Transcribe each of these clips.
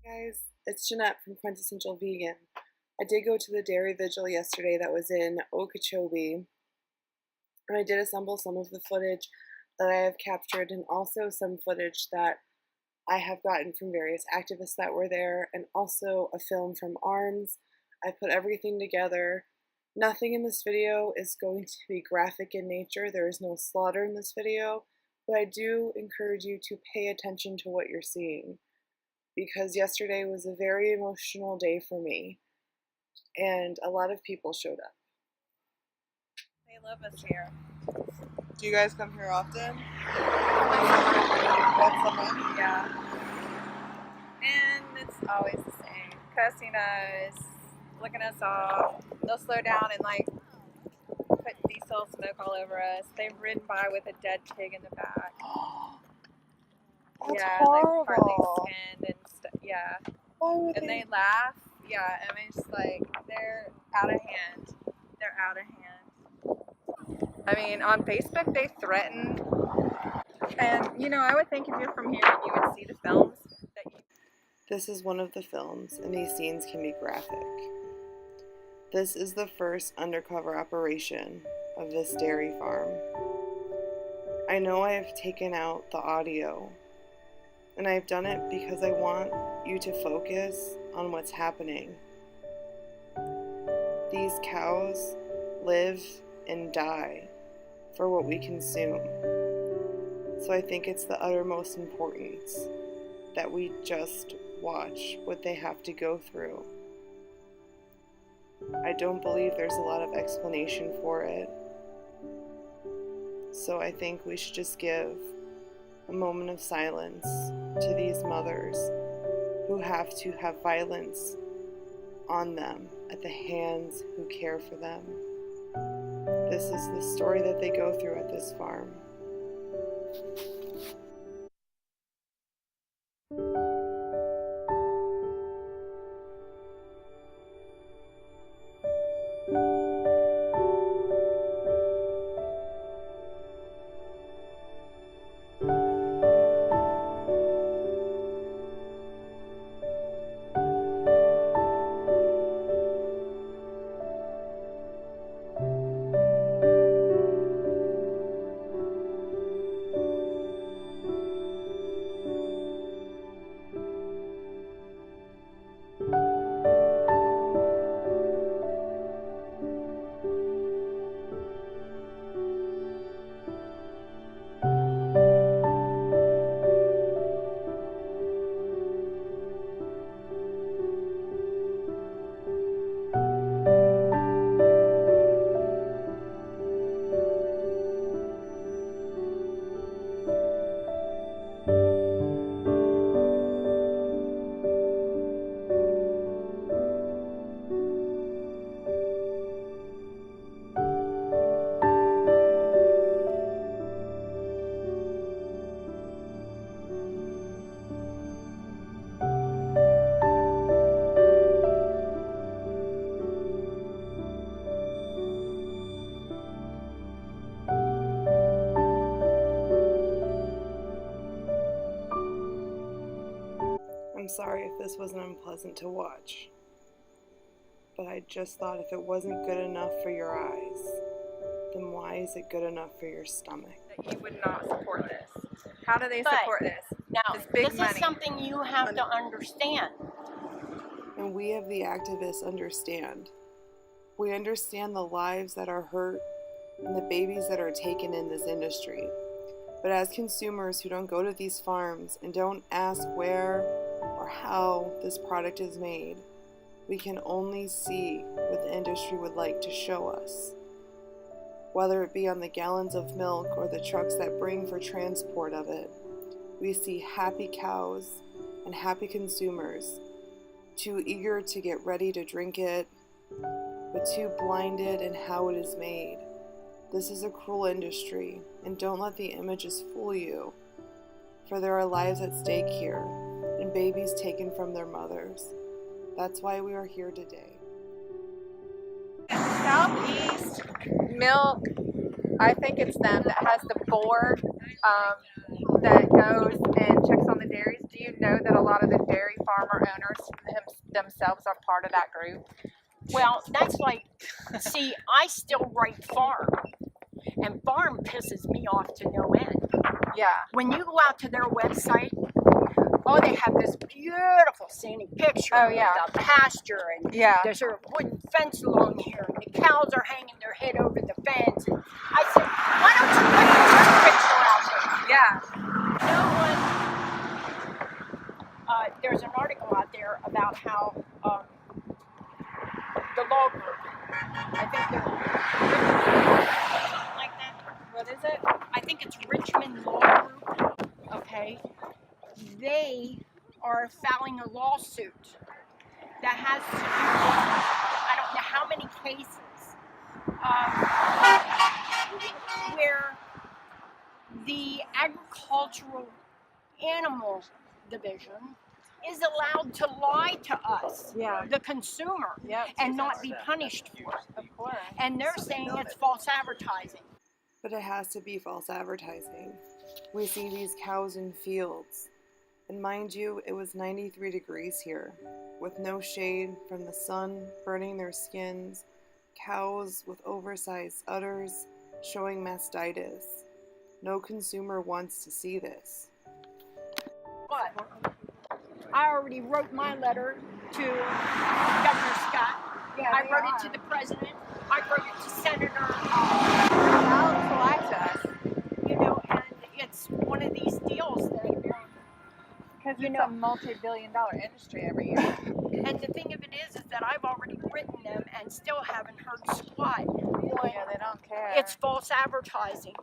Guys, it's Jeanette from Quintessential Vegan. I did go to the dairy vigil yesterday that was in Okeechobee, and I did assemble some of the footage that I have captured and also some footage that I have gotten from various activists that were there, and also a film from ARMS. I put everything together. Nothing in this video is going to be graphic in nature. There is no slaughter in this video, but I do encourage you to pay attention to what you're seeing, because yesterday was a very emotional day for me, and a lot of people showed up. They love us here. Do you guys come here often? Once Once a month? Yeah. And it's always the same. Cussing us, flicking us off. They'll slow down and like put diesel smoke all over us. They've ridden by with a dead pig in the back. That's yeah, horrible. like partly skinned and stuff. Yeah. Why would And they laugh. Yeah, I mean, it's like they're out of hand. They're out of hand. I mean, on Facebook they threaten, and you know, I would think if you're from here, you would see the films that you. This is one of the films, and these scenes can be graphic. This is the first undercover operation of this dairy farm. I know I have taken out the audio, and I've done it because I want you to focus on what's happening. These cows live and die for what we consume. So I think it's the uttermost importance that we just watch what they have to go through. I don't believe there's a lot of explanation for it. So I think we should just give a moment of silence to these mothers who have to have violence on them at the hands who care for them. This is the story that they go through at this farm. I'm sorry if this wasn't unpleasant to watch, but I just thought if it wasn't good enough for your eyes, then why is it good enough for your stomach? That you would not support this. How do they But support this? Now, It's big this money. is something you have to understand. And we of the activists understand. We understand the lives that are hurt and the babies that are taken in this industry. But as consumers who don't go to these farms and don't ask where or how this product is made, we can only see what the industry would like to show us. Whether it be on the gallons of milk or the trucks that bring for transport of it, we see happy cows and happy consumers, too eager to get ready to drink it, but too blinded in how it is made. This is a cruel industry, and don't let the images fool you, for there are lives at stake here, and babies taken from their mothers. That's why we are here today. Southeast Milk, I think it's them that has the board that goes and checks on the dairies. Do you know that a lot of the dairy farmer owners themselves are part of that group? Well, that's like, see, I still write farm, and farm pisses me off to no end. Yeah. When you go out to their website, oh, they have this beautiful scenic picture Oh, yeah. of the pasture, and Yeah. there's a wooden fence along here, and the cows are hanging their head over the fence. And I said, why don't you put your picture out there? Yeah. No one. There's an article out there about how the law group, I think they're like that. What is it? I think it's Richmond Law Group. Okay, they are filing a lawsuit that has to do with, I don't know how many cases, where the agricultural animal division is allowed to lie to us, Yeah. the consumer, Yep. and not be punished for it. Of course. And they're saying it's false advertising. But it has to be false advertising. We see these cows in fields. And mind you, it was 93 degrees here, with no shade from the sun burning their skins, cows with oversized udders showing mastitis. No consumer wants to see this. But I already wrote my letter to Governor Scott. Yeah, I they wrote are. it to the president. I wrote it to Senator, Alex Alexis. you know, and it's one of these deals that, Because You it's know- a multi-billion-dollar industry every year. and the thing of it is that I've already written them and still haven't heard squat. Yeah, they don't care. It's false advertising.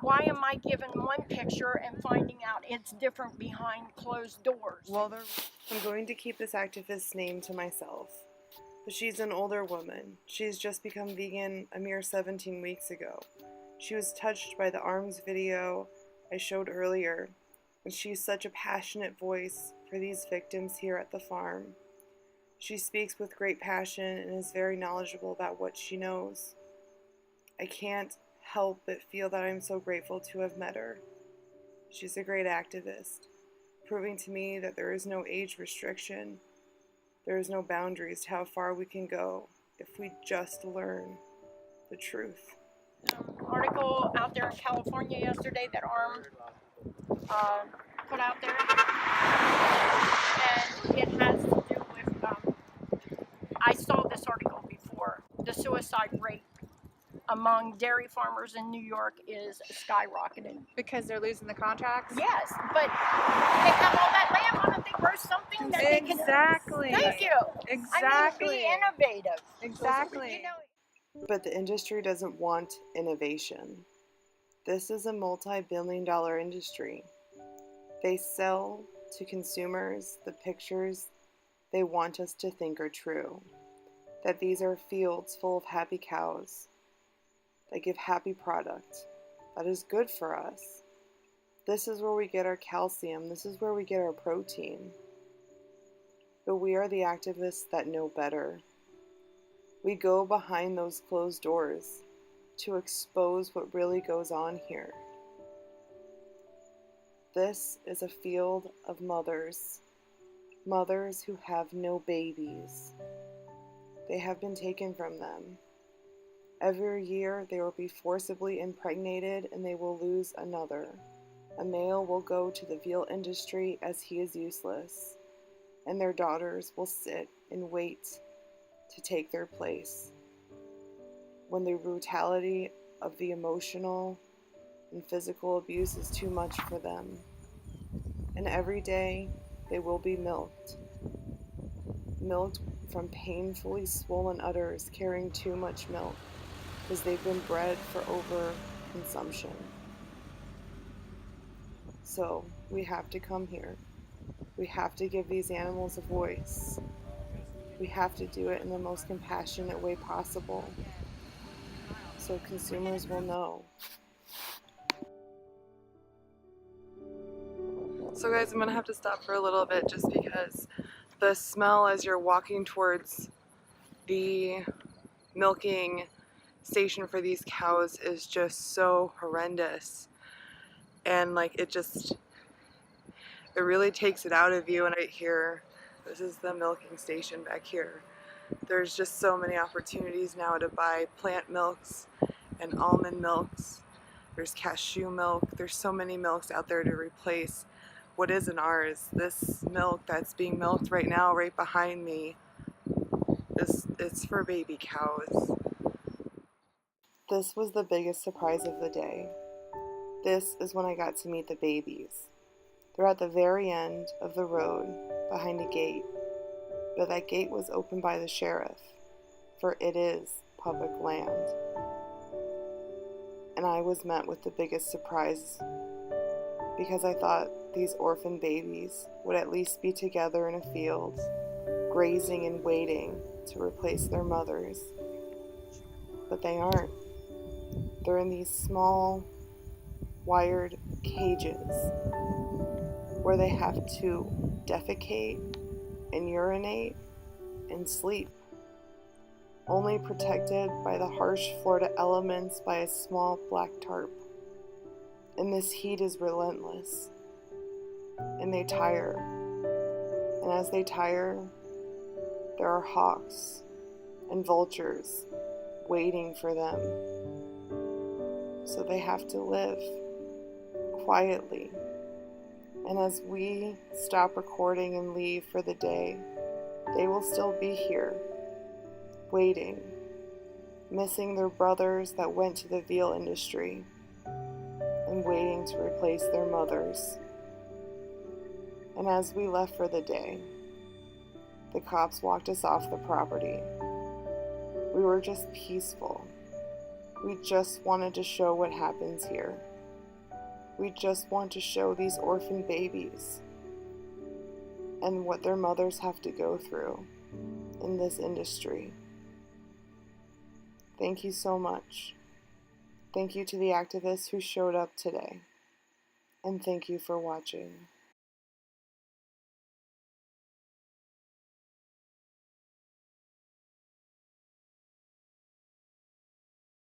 Why am I given one picture and finding out it's different behind closed doors? Well, I'm going to keep this activist's name to myself. But she's an older woman. She's just become vegan a mere 17 weeks ago. She was touched by the arms video I showed earlier, and she's such a passionate voice for these victims here at the farm. She speaks with great passion and is very knowledgeable about what she knows. I can't help but feel that I'm so grateful to have met her. She's a great activist, proving to me that there is no age restriction. There is no boundaries to how far we can go if we just learn the truth. Article out there in California yesterday that ARM put out there, and it has to do with, I saw this article before, the suicide rate among dairy farmers in New York is skyrocketing. Because they're losing the contracts? Yes, but they have all that land. Why don't they grow something that they can... Exactly. Thank you. Exactly. I mean, be innovative. Exactly. You know, But the industry doesn't want innovation. This is a multi-billion-dollar industry. They sell to consumers the pictures they want us to think are true. That these are fields full of happy cows that give happy product that is good for us. This is where we get our calcium. This is where we get our protein. But we are the activists that know better. We go behind those closed doors to expose what really goes on here. This is a field of mothers who have no babies. They have been taken from them. Every year they will be forcibly impregnated and they will lose another. A male will go to the veal industry as he is useless, and their daughters will sit and wait to take their place. When the brutality of the emotional and physical abuse is too much for them. And every day they will be milked from painfully swollen udders carrying too much milk because they've been bred for overconsumption. So we have to come here. We have to give these animals a voice. We have to do it in the most compassionate way possible so consumers will know. So guys, I'm gonna have to stop for a little bit just because the smell as you're walking towards the milking station for these cows is just so horrendous. and like it really takes it out of you. And right here, this is the milking station back here. There's just so many opportunities now to buy plant milks and almond milks. There's cashew milk. There's so many milks out there to replace what isn't ours. This milk that's being milked right now, right behind me, it's for baby cows. This was the biggest surprise of the day. This is when I got to meet the babies. They're at the very end of the road behind a gate, but that gate was opened by the sheriff, for it is public land. And I was met with the biggest surprise because I thought these orphan babies would at least be together in a field, grazing and waiting to replace their mothers. But they aren't. They're in these small, wired cages where they have to defecate and urinate and sleep, only protected by the harsh Florida elements by a small black tarp. And this heat is relentless, and they tire. And as they tire, there are hawks and vultures waiting for them. So they have to live quietly. And as we stop recording and leave for the day, they will still be here, waiting, missing their brothers that went to the veal industry, and waiting to replace their mothers. And as we left for the day, the cops walked us off the property. We were just peaceful. We just wanted to show what happens here. We just want to show these orphan babies and what their mothers have to go through in this industry. Thank you so much. Thank you to the activists who showed up today. And thank you for watching.